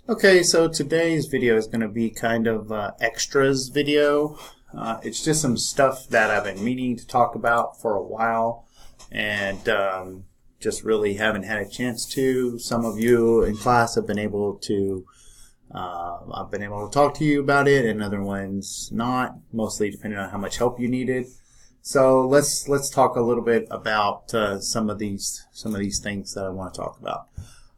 Okay, so today's video is going to be kind of extras video. It's just some stuff that I've been meaning to talk about for a while and just really haven't had a chance to. Some of you in class have been able to, I've been able to talk to you about it, and other ones not, mostly depending on how much help you needed. So let's talk a little bit about some of these things that I want to talk about.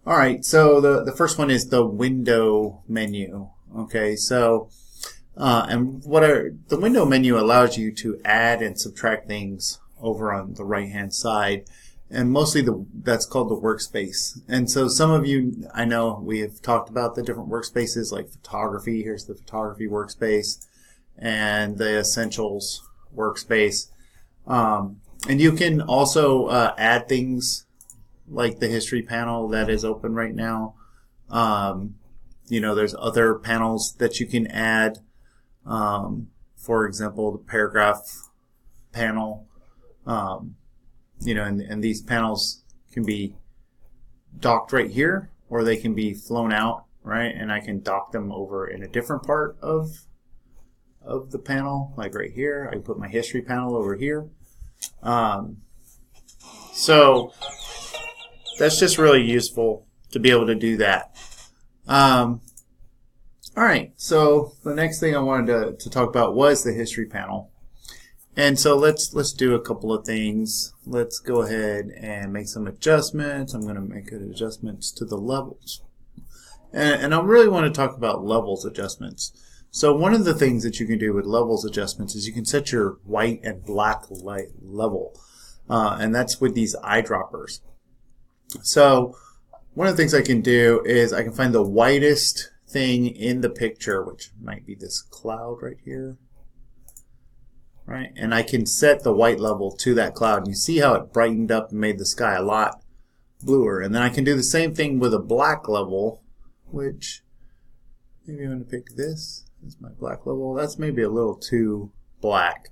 All right, so the first one is the window menu. Okay, so the window menu allows you to add and subtract things over on the right hand side, and mostly that's called the workspace. And so some of you, I know we have talked about the different workspaces like photography. Here's the photography workspace and the essentials workspace. And you can also add things like the history panel that is open right now. There's other panels that you can add. For example, the paragraph panel. And these panels can be docked right here, or they can be flown out, right? And I can dock them over in a different part of the panel, like right here. I can put my history panel over here. So that's just really useful to be able to do that. All right, so the next thing I wanted to talk about was the history panel. And so let's do a couple of things. Let's go ahead and make some adjustments. I'm going to make adjustments to the levels. And I really want to talk about levels adjustments. So one of the things that you can do with levels adjustments is you can set your white and black light level. And that's with these eyedroppers. So one of the things I can do is I can find the whitest thing in the picture, which might be this cloud right here, right? And I can set the white level to that cloud. And you see how it brightened up and made the sky a lot bluer. And then I can do the same thing with a black level, which maybe I'm going to pick this as my black level. That's maybe a little too black.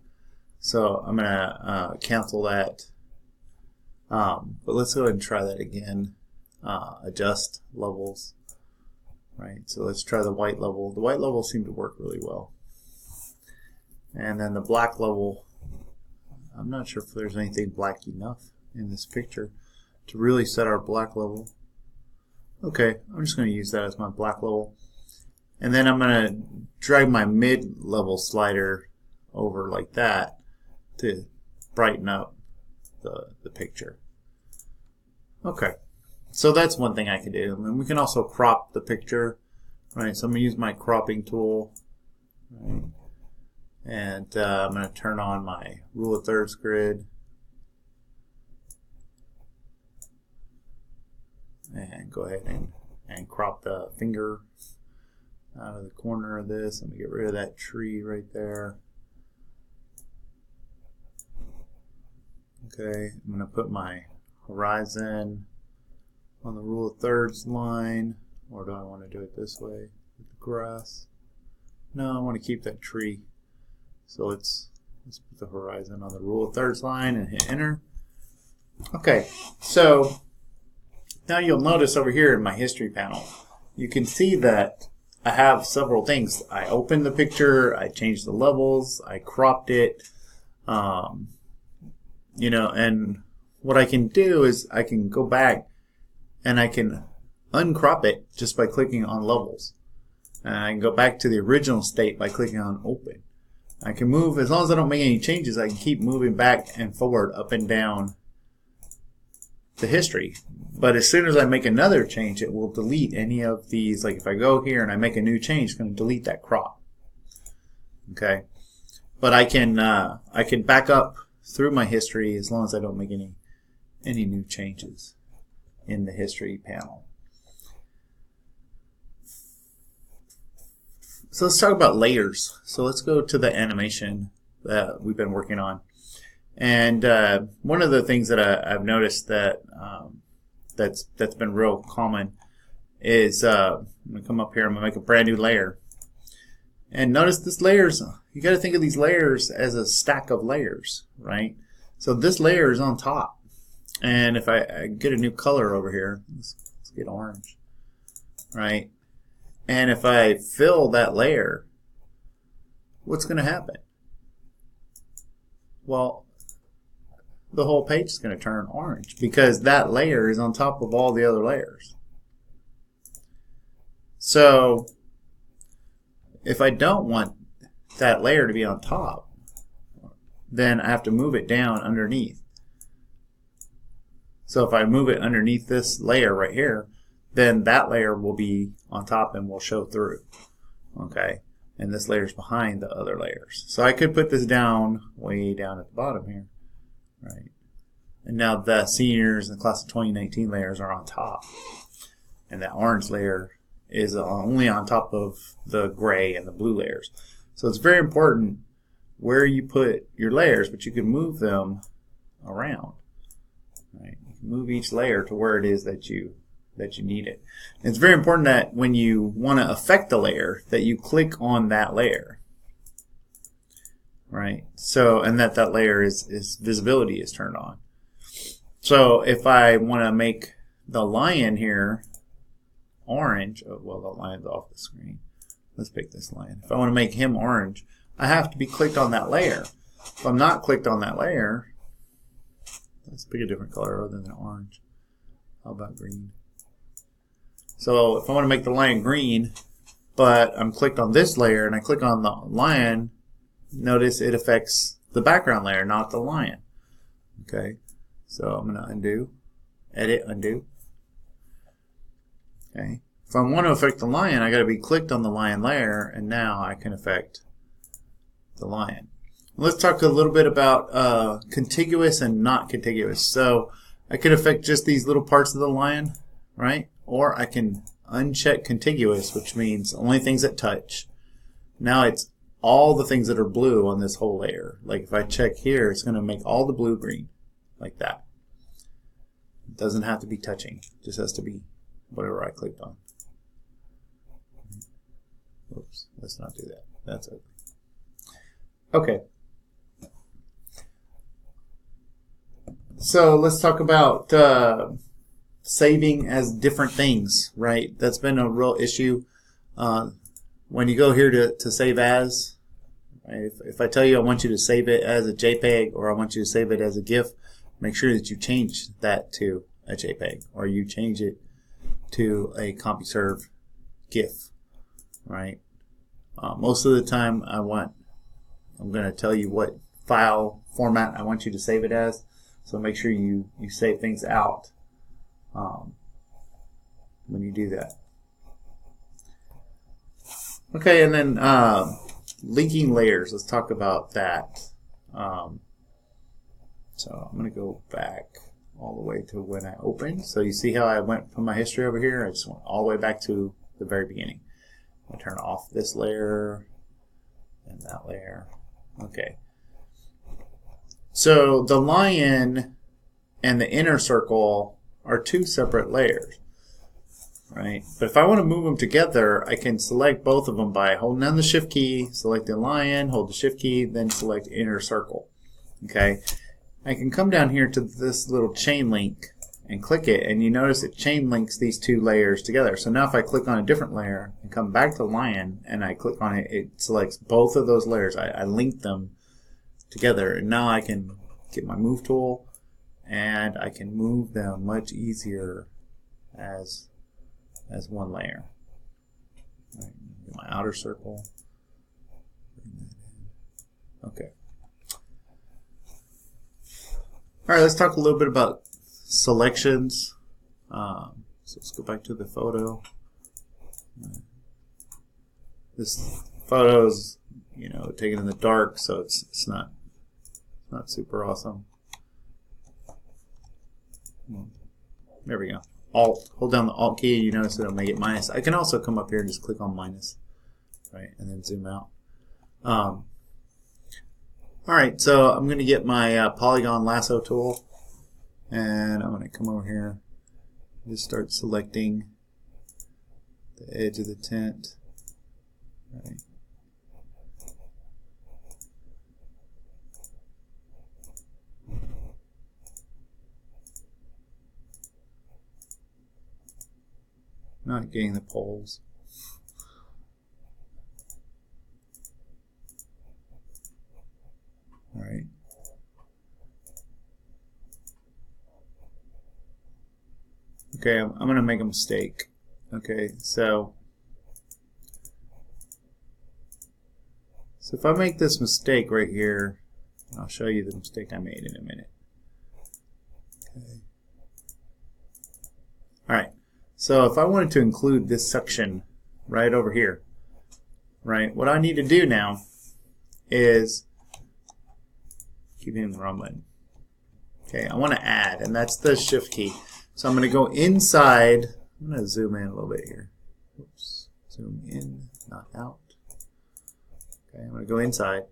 So I'm going to cancel that. But let's go ahead and try that again. Adjust levels. Right, so let's try the white level. The white level seemed to work really well. And then the black level, I'm not sure if there's anything black enough in this picture to really set our black level. Okay, I'm just going to use that as my black level. And then I'm going to drag my mid-level slider over like that to brighten up the picture. Okay, so that's one thing I can do. And we can also crop the picture, right? So I'm going to use my cropping tool, right? And I'm going to turn on my rule of thirds grid. And go ahead and crop the finger out of the corner of this. I'm going to get rid of that tree right there. Okay, I'm going to put my horizon on the rule of thirds line, or do I want to do it this way with the grass? No, I want to keep that tree. So let's put the horizon on the rule of thirds line and hit enter. Okay, so now you'll notice over here in my history panel, you can see that I have several things. I opened the picture, I changed the levels, I cropped it, and what I can do is I can go back and I can uncrop it just by clicking on levels. And I can go back to the original state by clicking on open. I can move, as long as I don't make any changes, I can keep moving back and forward, up and down the history. But as soon as I make another change, it will delete any of these. Like if I go here and I make a new change, it's going to delete that crop. Okay, but I can back up through my history as long as I don't make any new changes in the history panel. So let's talk about layers. So let's go to the animation that we've been working on. And one of the things that I've noticed that that's been real common is I'm going to come up here, I'm going to make a brand new layer. And notice this layers, you got to think of these layers as a stack of layers, right? So this layer is on top. And if I get a new color over here, let's get orange, right? And if I fill that layer, what's going to happen? Well, the whole page is going to turn orange because that layer is on top of all the other layers. So if I don't want that layer to be on top, then I have to move it down underneath. So if I move it underneath this layer right here, then that layer will be on top and will show through. Okay, and this layer is behind the other layers. So I could put this down, way down at the bottom here, right? And now the seniors in the class of 2019 layers are on top, and that orange layer is only on top of the gray and the blue layers. So it's very important where you put your layers, but you can move them around. Right? You can move each layer to where it is that you need it. And it's very important that when you want to affect the layer, that you click on that layer. Right? So, and that layer is visibility is turned on. So if I want to make the lion here orange, oh, well, the lion's off the screen. Let's pick this lion. If I want to make him orange, I have to be clicked on that layer. If I'm not clicked on that layer, let's pick a different color other than orange. How about green? So if I want to make the lion green, but I'm clicked on this layer and I click on the lion, notice it affects the background layer, not the lion. Okay, so I'm going to undo, edit, undo. Okay, if I want to affect the lion, I got to be clicked on the lion layer, and now I can affect the lion. Let's talk a little bit about contiguous and not contiguous. So I could affect just these little parts of the lion, right? Or I can uncheck contiguous, which means only things that touch. Now it's all the things that are blue on this whole layer. Like if I check here, it's going to make all the blue green, like that. It doesn't have to be touching. It just has to be whatever I clicked on. Oops, let's not do that. That's ugly. Okay. So let's talk about saving as different things, right? That's been a real issue. When you go here to save as, right? If I tell you I want you to save it as a JPEG or I want you to save it as a GIF, make sure that you change that to a JPEG or you change it to a CompuServe GIF, right? Most of the time I'm going to tell you what file format I want you to save it as, so make sure you save things out when you do that. Okay, and then linking layers. Let's talk about that. So I'm going to go back all the way to when I opened. So you see how I went from my history over here? I just went all the way back to the very beginning. I'm going to turn off this layer and that layer. Okay. So the lion and the inner circle are two separate layers, right? But if I want to move them together, I can select both of them by holding down the shift key, select the lion, hold the shift key, then select inner circle. Okay. I can come down here to this little chain link and click it, and you notice it chain links these two layers together. So now if I click on a different layer and come back to lion and I click on it, it selects both of those layers. I link them together, and now I can get my move tool and I can move them much easier as one layer. Right, my outer circle. Okay. All right, let's talk a little bit about selections. So let's go back to the photo. This photo is, taken in the dark, so it's not super awesome. There we go. Alt, hold down the Alt key, you notice it'll make it minus. I can also come up here and just click on minus, right, and then zoom out. Alright, so I'm going to get my polygon lasso tool, and I'm going to come over here and just start selecting the edge of the tent. Right. Not getting the poles. Okay, I'm going to make a mistake. Okay, so if I make this mistake right here, I'll show you the mistake I made in a minute. Okay. Alright, so if I wanted to include this section right over here, right, what I need to do now is, keep hitting the wrong button. Okay, I want to add, and that's the shift key. So I'm going to go inside. I'm going to zoom in a little bit here. Oops, zoom in, not out. Okay, I'm going to go inside.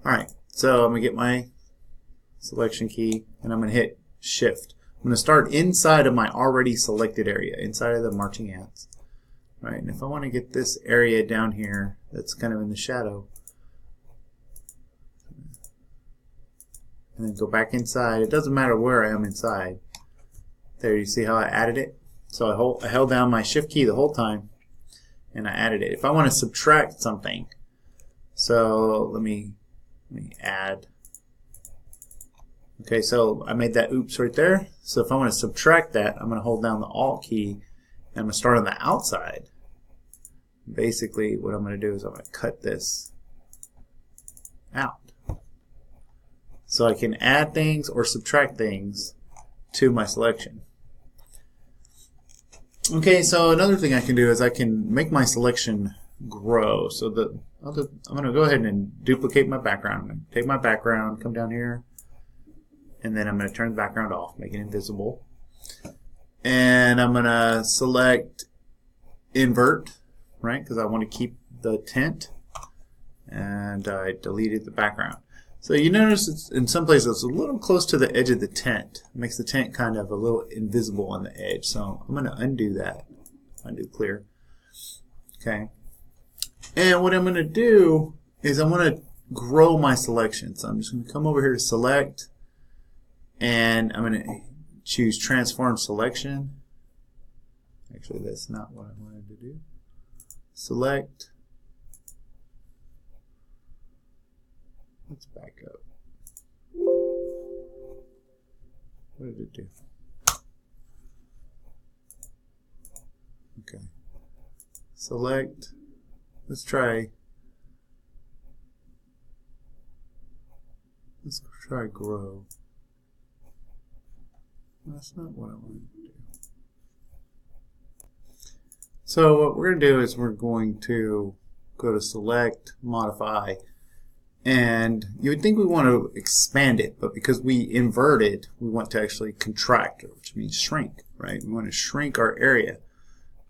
Alright, so I'm going to get my selection key, and I'm going to hit shift. I'm going to start inside of my already selected area, inside of the marching ants. Right, and if I want to get this area down here that's kind of in the shadow, and then go back inside, it doesn't matter where I am inside. There, you see how I added it? So I held down my shift key the whole time, and I added it. If I want to subtract something, so let me add. Okay, so I made that oops right there. So if I want to subtract that, I'm going to hold down the Alt key, and I'm going to start on the outside. Basically, what I'm going to do is I'm going to cut this out. So I can add things or subtract things to my selection. Okay, so another thing I can do is I can make my selection grow. So I'm going to go ahead and duplicate my background. I'm going to take my background, come down here, and then I'm going to turn the background off, make it invisible. And I'm going to select invert, right, because I want to keep the tint. And I deleted the background. So you notice it's, in some places it's a little close to the edge of the tent. It makes the tent kind of a little invisible on the edge. So I'm going to undo that. Undo clear. Okay. And what I'm going to do is I'm going to grow my selection. So I'm just going to come over here to select, and I'm going to choose transform selection. Actually, that's not what I wanted to do. Select. Let's back up. What did it do? Okay. Select. Let's try grow. That's not what I wanted to do. So what we're going to do is we're going to go to select, modify, and you would think we want to expand it, but because we inverted, we want to actually contract, which means shrink, right? We want to shrink our area.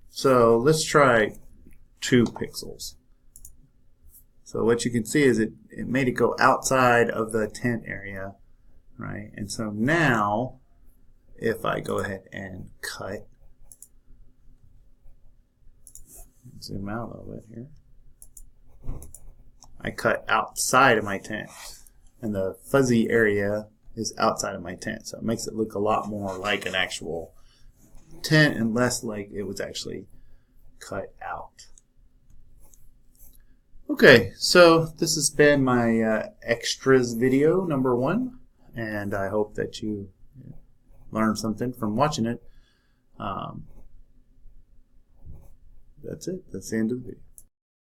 So let's try 2 pixels. So what you can see is it made it go outside of the tent area, right? And so now, if I go ahead and cut, zoom out a little bit here, I cut outside of my tent, and the fuzzy area is outside of my tent, so it makes it look a lot more like an actual tent and less like it was actually cut out. Okay, so this has been my extras video number 1, and I hope that you learned something from watching it. That's it. That's the end of the video.